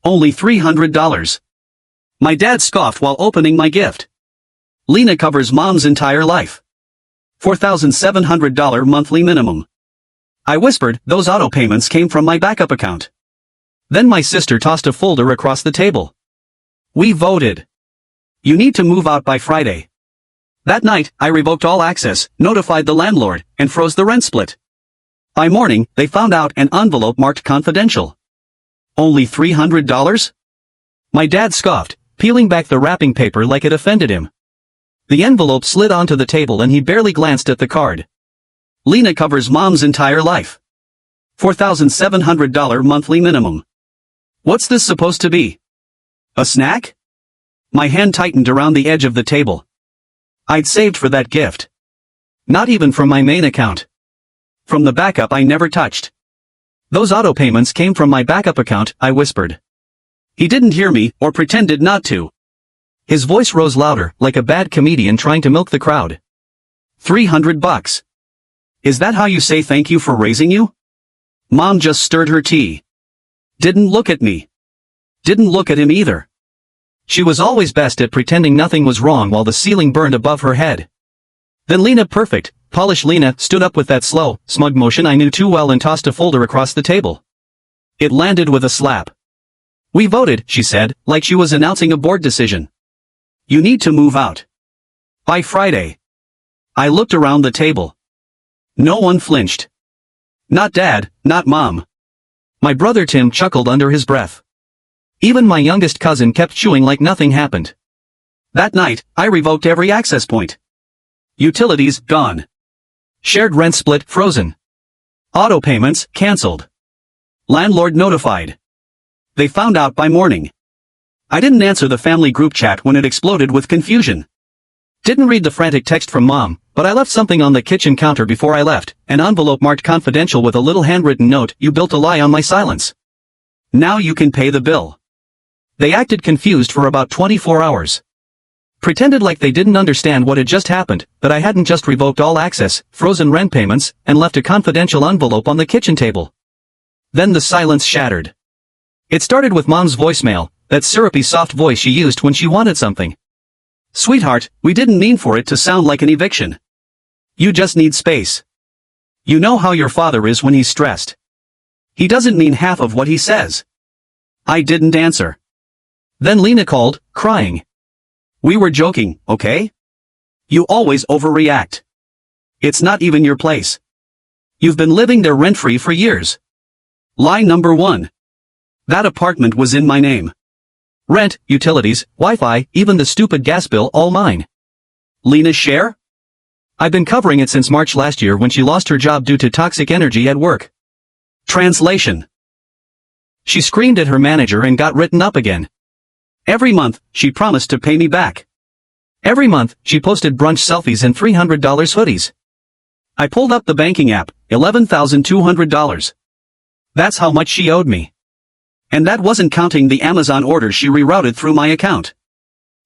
Only $300. My dad scoffed while opening my gift. LENA covers mom's entire life. $4,700 monthly minimum. I whispered, those auto payments came from my backup account. Then my sister tossed a folder across the table. We voted. You need to move out by Friday. That night, I revoked all access, notified the landlord, and froze the rent split. By morning, they found out an envelope marked confidential. Only $300? My dad scoffed, peeling back the wrapping paper like it offended him. The envelope slid onto the table and he barely glanced at the card. LENA covers mom's entire life. $4,700 monthly minimum. What's this supposed to be? A snack? My hand tightened around the edge of the table. I'd saved for that gift. Not even from my main account. From the backup I never touched. Those auto payments came from my backup account, I whispered. He didn't hear me, or pretended not to. His voice rose louder, like a bad comedian trying to milk the crowd. $300. Is that how you say thank you for raising you? Mom just stirred her tea. Didn't look at me. Didn't look at him either. She was always best at pretending nothing was wrong while the ceiling burned above her head. Then LENA perfect, polished LENA stood up with that slow, smug motion I knew too well and tossed a folder across the table. It landed with a slap. We voted, she said, like she was announcing a board decision. You need to move out. By Friday. I looked around the table. No one flinched. Not Dad, not Mom. My brother Tim chuckled under his breath. Even my youngest cousin kept chewing like nothing happened. That night, I revoked every access point. Utilities, gone. Shared rent split, frozen. Auto payments, cancelled. Landlord notified. They found out by morning. I didn't answer the family group chat when it exploded with confusion. Didn't read the frantic text from Mom, but I left something on the kitchen counter before I left, an envelope marked confidential with a little handwritten note, you built a lie on my silence. Now you can pay the bill. They acted confused for about 24 hours. Pretended like they didn't understand what had just happened, that I hadn't just revoked all access, frozen rent payments, and left a confidential envelope on the kitchen table. Then the silence shattered. It started with Mom's voicemail, that syrupy soft voice she used when she wanted something. Sweetheart, we didn't mean for it to sound like an eviction. You just need space. You know how your father is when he's stressed. He doesn't mean half of what he says. I didn't answer. Then LENA called, crying. We were joking, okay? You always overreact. It's not even your place. You've been living there rent-free for years. Lie number 1. That apartment was in my name. Rent, utilities, Wi-Fi, even the stupid gas bill, all mine. LENA's share? I've been covering it since March last year when she lost her job due to toxic energy at work. Translation. She screamed at her manager and got written up again. Every month, she promised to pay me back. Every month, she posted brunch selfies and $300 hoodies. I pulled up the banking app, $11,200. That's how much she owed me. And that wasn't counting the Amazon orders she rerouted through my account.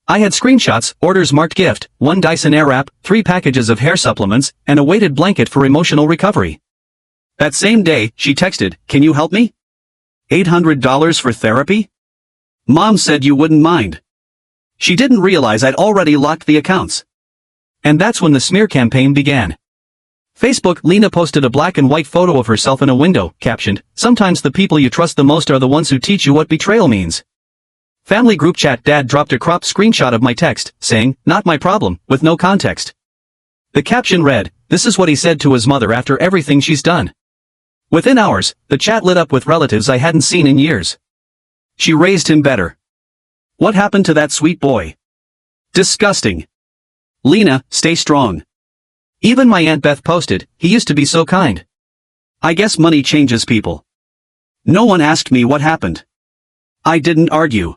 I had screenshots, orders marked gift, 1 Dyson Airwrap, 3 packages of hair supplements, and a weighted blanket for emotional recovery. That same day, she texted, can you help me? $800 for therapy? Mom said you wouldn't mind. She didn't realize I'd already locked the accounts. And that's when the smear campaign began. Facebook, LENA posted a black and white photo of herself in a window, captioned, sometimes the people you trust the most are the ones who teach you what betrayal means. Family group chat, Dad dropped a cropped screenshot of my text, saying, not my problem, with no context. The caption read, this is what he said to his mother after everything she's done. Within hours, the chat lit up with relatives I hadn't seen in years. She raised him better. What happened to that sweet boy? Disgusting. LENA, stay strong. Even my Aunt Beth posted, he used to be so kind. I guess money changes people. No one asked me what happened. I didn't argue.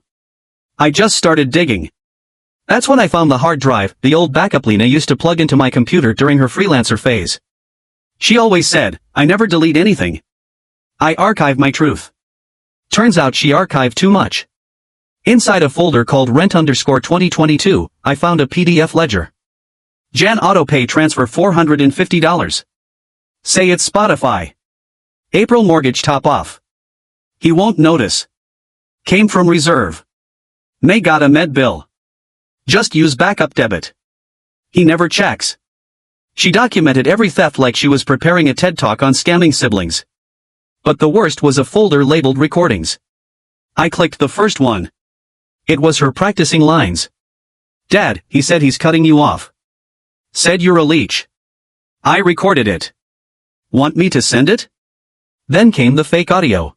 I just started digging. That's when I found the hard drive, the old backup LENA used to plug into my computer during her freelancer phase. She always said, I never delete anything. I archive my truth. Turns out she archived too much. Inside a folder called rent_2022, I found a PDF ledger. Jan auto pay transfer $450. Say it's Spotify. April mortgage top off. He won't notice. Came from reserve. May got a med bill. Just use backup debit. He never checks. She documented every theft like she was preparing a TED Talk on scamming siblings. But the worst was a folder labeled recordings. I clicked the first one. It was her practicing lines. Dad, he said he's cutting you off. Said you're a leech. I recorded it. Want me to send it? Then came the fake audio.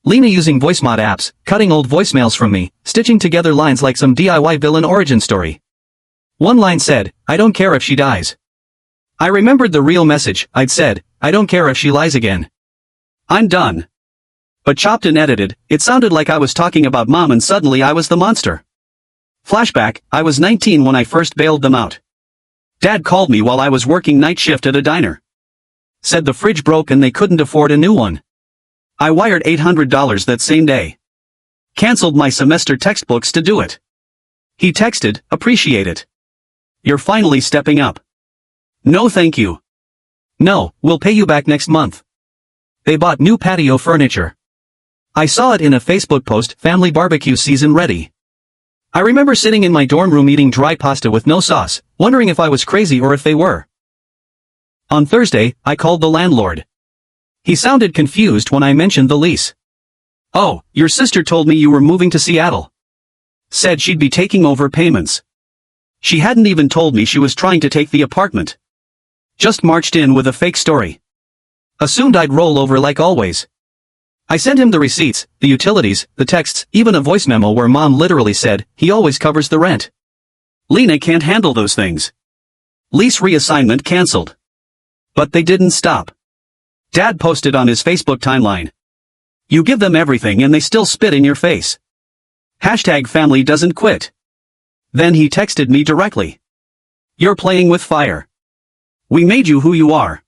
LENA using voice mod apps, cutting old voicemails from me, stitching together lines like some DIY villain origin story. One line said, I don't care if she dies. I remembered the real message. I'd said, I don't care if she lies again. I'm done. But chopped and edited, it sounded like I was talking about mom and suddenly I was the monster. Flashback, I was 19 when I first bailed them out. Dad called me while I was working night shift at a diner. Said the fridge broke and they couldn't afford a new one. I wired $800 that same day. Cancelled my semester textbooks to do it. He texted, appreciate it. You're finally stepping up. No thank you. No, we'll pay you back next month. They bought new patio furniture. I saw it in a Facebook post, family barbecue season ready. I remember sitting in my dorm room eating dry pasta with no sauce, wondering if I was crazy or if they were. On Thursday, I called the landlord. He sounded confused when I mentioned the lease. Oh, your sister told me you were moving to Seattle. Said she'd be taking over payments. She hadn't even told me she was trying to take the apartment. Just marched in with a fake story. Assumed I'd roll over like always. I sent him the receipts, the utilities, the texts, even a voice memo where mom literally said, he always covers the rent. LENA can't handle those things. Lease reassignment cancelled. But they didn't stop. Dad posted on his Facebook timeline. You give them everything and they still spit in your face. Hashtag family doesn't quit. Then he texted me directly. You're playing with fire. We made you who you are.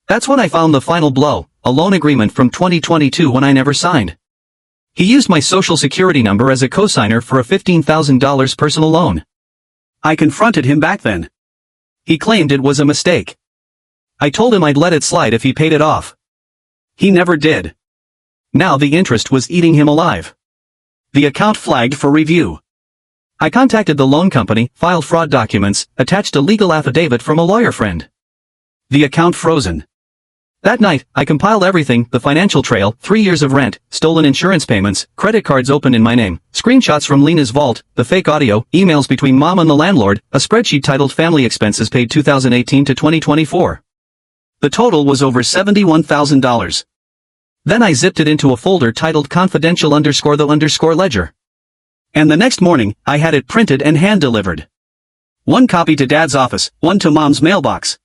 That's when I found the final blow, a loan agreement from 2022 when I never signed. He used my social security number as a cosigner for a $15,000 personal loan. I confronted him back then. He claimed it was a mistake. I told him I'd let it slide if he paid it off. He never did. Now the interest was eating him alive. The account flagged for review. I contacted the loan company, filed fraud documents, attached a legal affidavit from a lawyer friend. The account frozen. That night, I compiled everything, the financial trail, 3 years of rent, stolen insurance payments, credit cards opened in my name, screenshots from LENA's vault, the fake audio, emails between mom and the landlord, a spreadsheet titled Family Expenses Paid 2018 to 2024. The total was over $71,000. Then I zipped it into a folder titled confidential_the_ledger. And the next morning, I had it printed and hand-delivered. One copy to Dad's office, one to Mom's mailbox.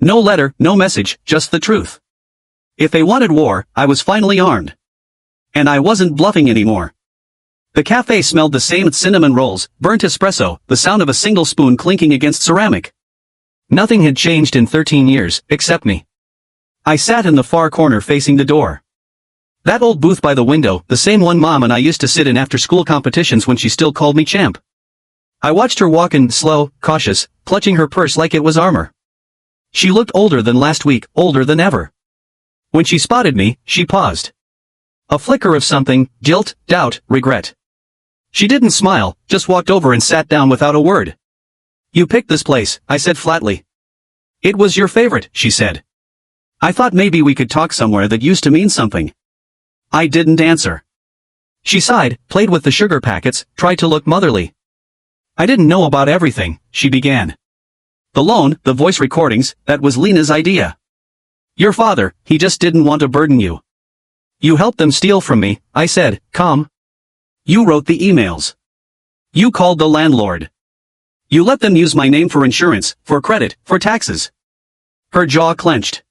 No letter, no message, just the truth. If they wanted war, I was finally armed. And I wasn't bluffing anymore. The cafe smelled the same: cinnamon rolls, burnt espresso, the sound of a single spoon clinking against ceramic. Nothing had changed in 13 years, except me. I sat in the far corner facing the door. That old booth by the window, the same one Mom and I used to sit in after school competitions when she still called me champ. I watched her walk in, slow, cautious, clutching her purse like it was armor. She looked older than last week, older than ever. When she spotted me, she paused. A flicker of something, guilt, doubt, regret. She didn't smile, just walked over and sat down without a word. You picked this place, I said flatly. It was your favorite, she said. I thought maybe we could talk somewhere that used to mean something. I didn't answer. She sighed, played with the sugar packets, tried to look motherly. I didn't know about everything, she began. The loan, the voice recordings, that was LENA's idea. Your father, he just didn't want to burden you. You helped them steal from me, I said, calm. You wrote the emails. You called the landlord. You let them use my name for insurance, for credit, for taxes. Her jaw clenched.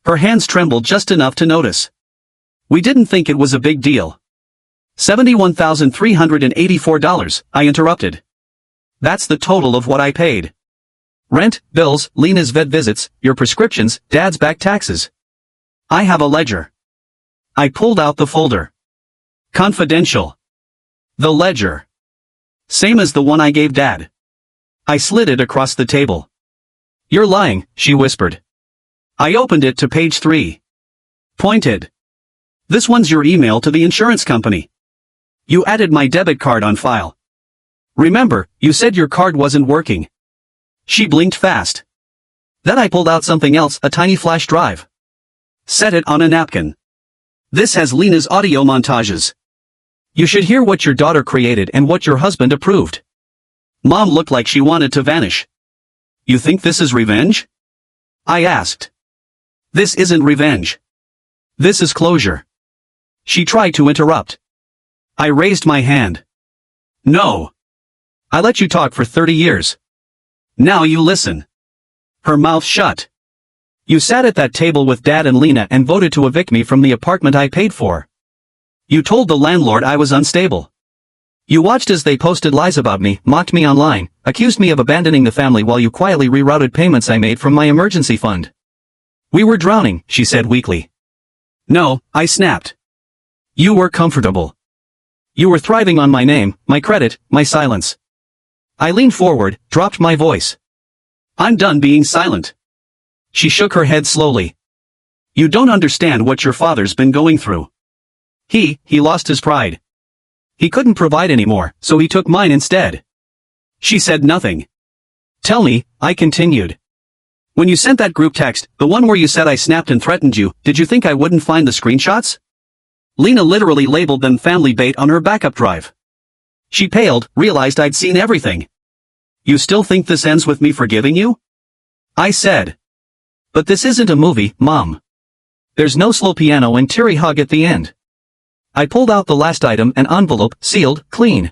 Her hands trembled just enough to notice. We didn't think it was a big deal. $71,384, I interrupted. That's the total of what I paid. Rent, bills, LENA's vet visits, your prescriptions, Dad's back taxes. I have a ledger. I pulled out the folder. Confidential. The ledger. Same as the one I gave Dad. I slid it across the table. You're lying, she whispered. I opened it to page 3. Pointed. This one's your email to the insurance company. You added my debit card on file. Remember, you said your card wasn't working. She blinked fast. Then I pulled out something else, a tiny flash drive. Set it on a napkin. This has LENA's audio montages. You should hear what your daughter created and what your husband approved. Mom looked like she wanted to vanish. You think this is revenge? I asked. This isn't revenge. This is closure. She tried to interrupt. I raised my hand. No. I let you talk for 30 years. Now you listen. Her mouth shut. You sat at that table with Dad and LENA and voted to evict me from the apartment I paid for. You told the landlord I was unstable. You watched as they posted lies about me, mocked me online, accused me of abandoning the family while you quietly rerouted payments I made from my emergency fund. We were drowning, she said weakly. No, I snapped. You were comfortable. You were thriving on my name, my credit, my silence. I leaned forward, dropped my voice. I'm done being silent. She shook her head slowly. You don't understand what your father's been going through. He lost his pride. He couldn't provide anymore, so he took mine instead. She said nothing. Tell me, I continued. When you sent that group text, the one where you said I snapped and threatened you, did you think I wouldn't find the screenshots? LENA literally labeled them family bait on her backup drive. She paled, realized I'd seen everything. You still think this ends with me forgiving you? I said. But this isn't a movie, Mom. There's no slow piano and teary hug at the end. I pulled out the last item, an envelope, sealed, clean.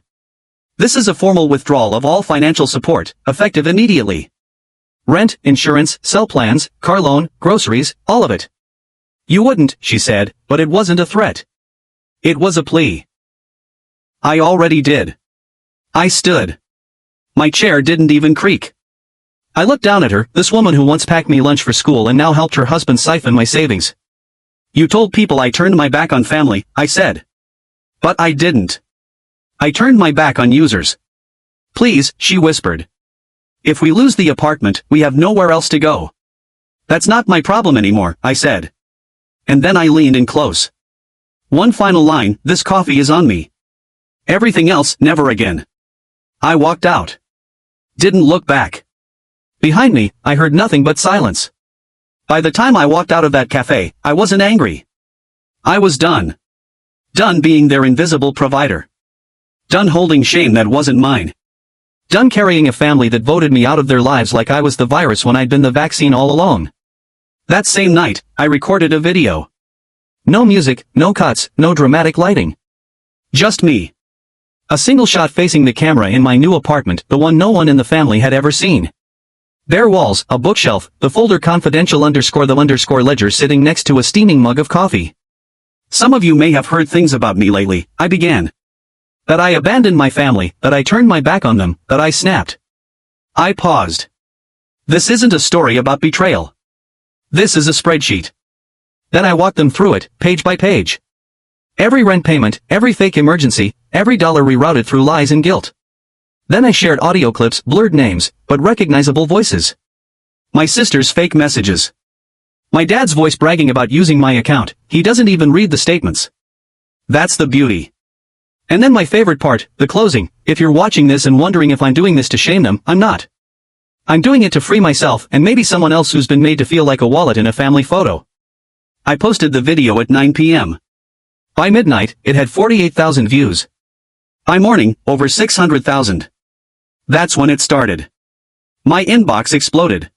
This is a formal withdrawal of all financial support, effective immediately. Rent, insurance, cell plans, car loan, groceries, all of it. You wouldn't, she said, but it wasn't a threat. It was a plea. I already did. I stood. My chair didn't even creak. I looked down at her, this woman who once packed me lunch for school and now helped her husband siphon my savings. You told people I turned my back on family, I said. But I didn't. I turned my back on users. Please, she whispered. If we lose the apartment, we have nowhere else to go. That's not my problem anymore, I said. And then I leaned in close. One final line, this coffee is on me. Everything else, never again. I walked out. Didn't look back. Behind me, I heard nothing but silence. By the time I walked out of that cafe, I wasn't angry. I was done. Done being their invisible provider. Done holding shame that wasn't mine. Done carrying a family that voted me out of their lives like I was the virus when I'd been the vaccine all along. That same night, I recorded a video. No music, no cuts, no dramatic lighting. Just me. A single shot facing the camera in my new apartment, the one no one in the family had ever seen. Bare walls, a bookshelf, the folder confidential_the_ ledger sitting next to a steaming mug of coffee. Some of you may have heard things about me lately, I began. That I abandoned my family, that I turned my back on them, that I snapped. I paused. This isn't a story about betrayal. This is a spreadsheet. Then I walked them through it, page by page. Every rent payment, every fake emergency, every dollar rerouted through lies and guilt. Then I shared audio clips, blurred names, but recognizable voices. My sister's fake messages. My dad's voice bragging about using my account, he doesn't even read the statements. That's the beauty. And then my favorite part, the closing. If you're watching this and wondering if I'm doing this to shame them, I'm not. I'm doing it to free myself and maybe someone else who's been made to feel like a wallet in a family photo. I posted the video at 9 p.m. By midnight, it had 48,000 views. By morning, over 600,000. That's when it started. My inbox exploded.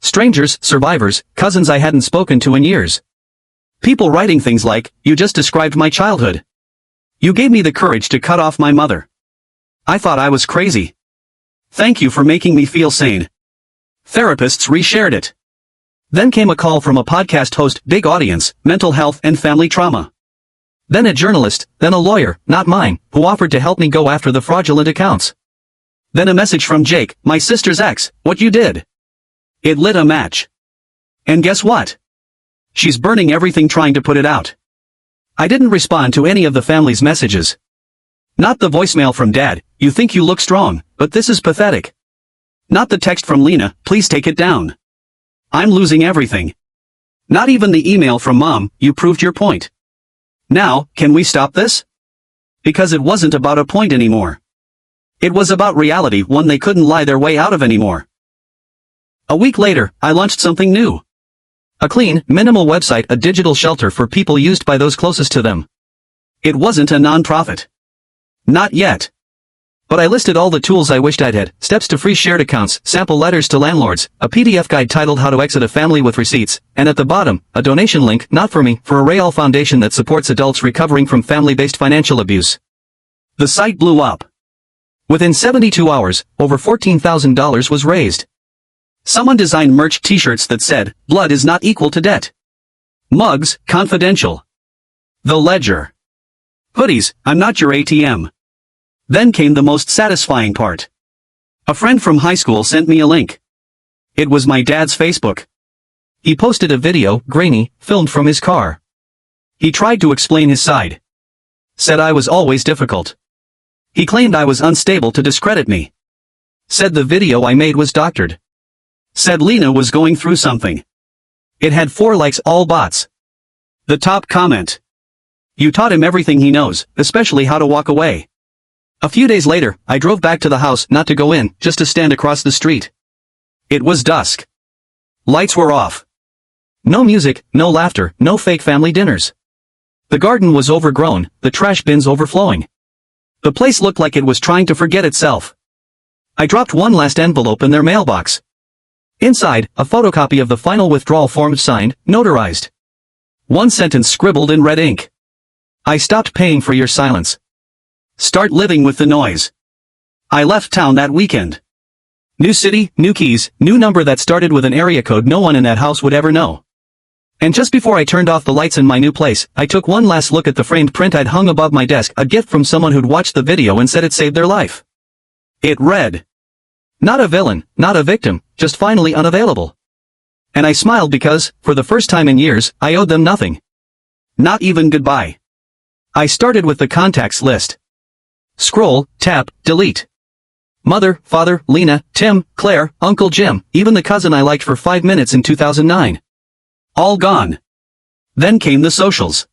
Strangers, survivors, cousins I hadn't spoken to in years. People writing things like, you just described my childhood. You gave me the courage to cut off my mother. I thought I was crazy. Thank you for making me feel sane. Therapists reshared it. Then came a call from a podcast host, big audience, mental health and family trauma. Then a journalist, then a lawyer, not mine, who offered to help me go after the fraudulent accounts. Then a message from Jake, my sister's ex, what you did. It lit a match. And guess what? She's burning everything trying to put it out. I didn't respond to any of the family's messages. Not the voicemail from Dad, you think you look strong, but this is pathetic. Not the text from LENA, please take it down. I'm losing everything. Not even the email from Mom, you proved your point. Now, can we stop this? Because it wasn't about a point anymore. It was about reality, one they couldn't lie their way out of anymore. A week later, I launched something new. A clean, minimal website, a digital shelter for people used by those closest to them. It wasn't a non-profit. Not yet. But I listed all the tools I wished I'd had: steps to free shared accounts, sample letters to landlords, a PDF guide titled How to Exit a Family with Receipts, and at the bottom, a donation link, not for me, for a Rayal Foundation that supports adults recovering from family-based financial abuse. The site blew up. Within 72 hours, over $14,000 was raised. Someone designed merch t-shirts that said, "Blood is not equal to debt." Mugs, "Confidential." The Ledger. Hoodies, "I'm not your ATM." Then came the most satisfying part. A friend from high school sent me a link. It was my dad's Facebook. He posted a video, grainy, filmed from his car. He tried to explain his side. Said I was always difficult. He claimed I was unstable to discredit me. Said the video I made was doctored. Said LENA was going through something. It had 4 likes, all bots. The top comment: "You taught him everything he knows, especially how to walk away." A few days later, I drove back to the house, not to go in, just to stand across the street. It was dusk. Lights were off. No music, no laughter, no fake family dinners. The garden was overgrown, the trash bins overflowing. The place looked like it was trying to forget itself. I dropped one last envelope in their mailbox. Inside, a photocopy of the final withdrawal form signed, notarized. One sentence scribbled in red ink: "I stopped paying for your silence. Start living with the noise." I left town that weekend. New city, new keys, new number that started with an area code no one in that house would ever know. And just before I turned off the lights in my new place, I took one last look at the framed print I'd hung above my desk, a gift from someone who'd watched the video and said it saved their life. It read, "Not a villain, not a victim, just finally unavailable." And I smiled because, for the first time in years, I owed them nothing. Not even goodbye. I started with the contacts list. Scroll, tap, delete. Mother, father, Lena, Tim, Claire, Uncle Jim, even the cousin I liked for 5 minutes in 2009. All gone. Then came the socials.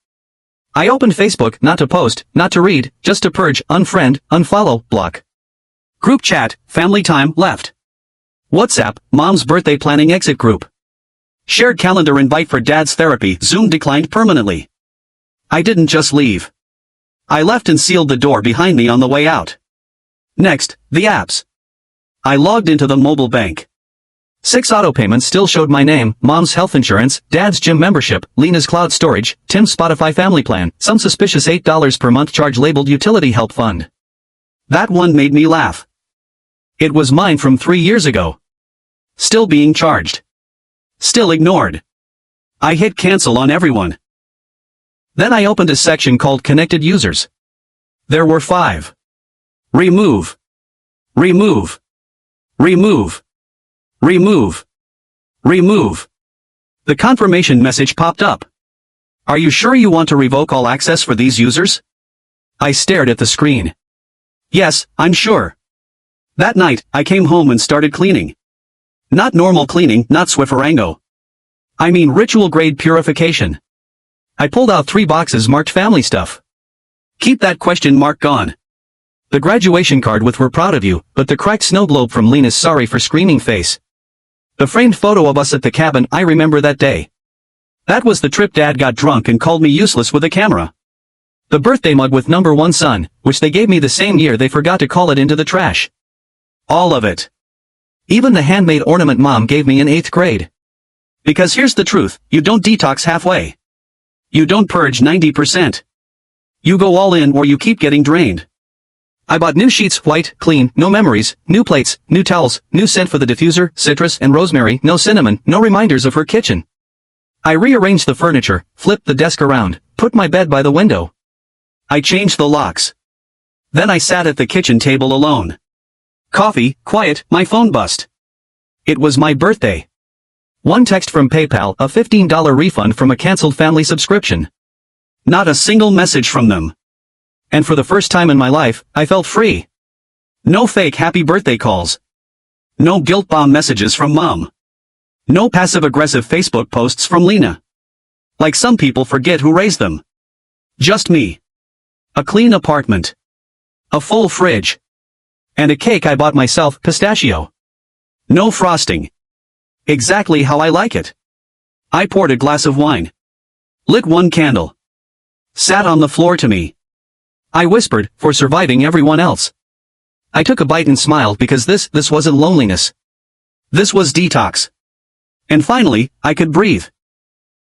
I opened Facebook, not to post, not to read, just to purge, unfriend, unfollow, block. Group chat, family time, left. WhatsApp, mom's birthday planning exit group. Shared calendar invite for dad's therapy, Zoom declined permanently. I didn't just leave. I left and sealed the door behind me on the way out. Next, the apps. I logged into the mobile bank. 6 auto payments still showed my name: mom's health insurance, dad's gym membership, Lena's cloud storage, Tim's Spotify family plan, some suspicious $8 per month charge labeled utility help fund. That one made me laugh. It was mine from 3 years ago. Still being charged. Still ignored. I hit cancel on everyone. Then I opened a section called Connected Users. There were 5. Remove. Remove. Remove. Remove. Remove. The confirmation message popped up. Are you sure you want to revoke all access for these users? I stared at the screen. Yes, I'm sure. That night, I came home and started cleaning. Not normal cleaning, not Swifferango. I mean ritual-grade purification. I pulled out 3 boxes marked family stuff. Keep that question mark gone. The graduation card with "We're proud of you," but the cracked snow globe from Lena's sorry for screaming face. The framed photo of us at the cabin, I remember that day. That was the trip Dad got drunk and called me useless with a camera. The birthday mug with number 1 son, which they gave me the same year they forgot to call it into the trash. All of it. Even the handmade ornament Mom gave me in 8th grade. Because here's the truth, you don't detox halfway. You don't purge 90%. You go all in or you keep getting drained. I bought new sheets, white, clean, no memories, new plates, new towels, new scent for the diffuser, citrus and rosemary, no cinnamon, no reminders of her kitchen. I rearranged the furniture, flipped the desk around, put my bed by the window. I changed the locks. Then I sat at the kitchen table alone. Coffee, quiet, my phone buzzed. It was my birthday. One text from PayPal, a $15 refund from a canceled family subscription. Not a single message from them. And for the first time in my life, I felt free. No fake happy birthday calls. No guilt bomb messages from Mom. No passive-aggressive Facebook posts from Lena. Like some people forget who raised them. Just me. A clean apartment. A full fridge. And a cake I bought myself, pistachio. No frosting. Exactly how I like it. I poured a glass of wine. Lit one candle. Sat on the floor to me. I whispered, for surviving everyone else. I took a bite and smiled because this wasn't loneliness. This was detox. And finally, I could breathe.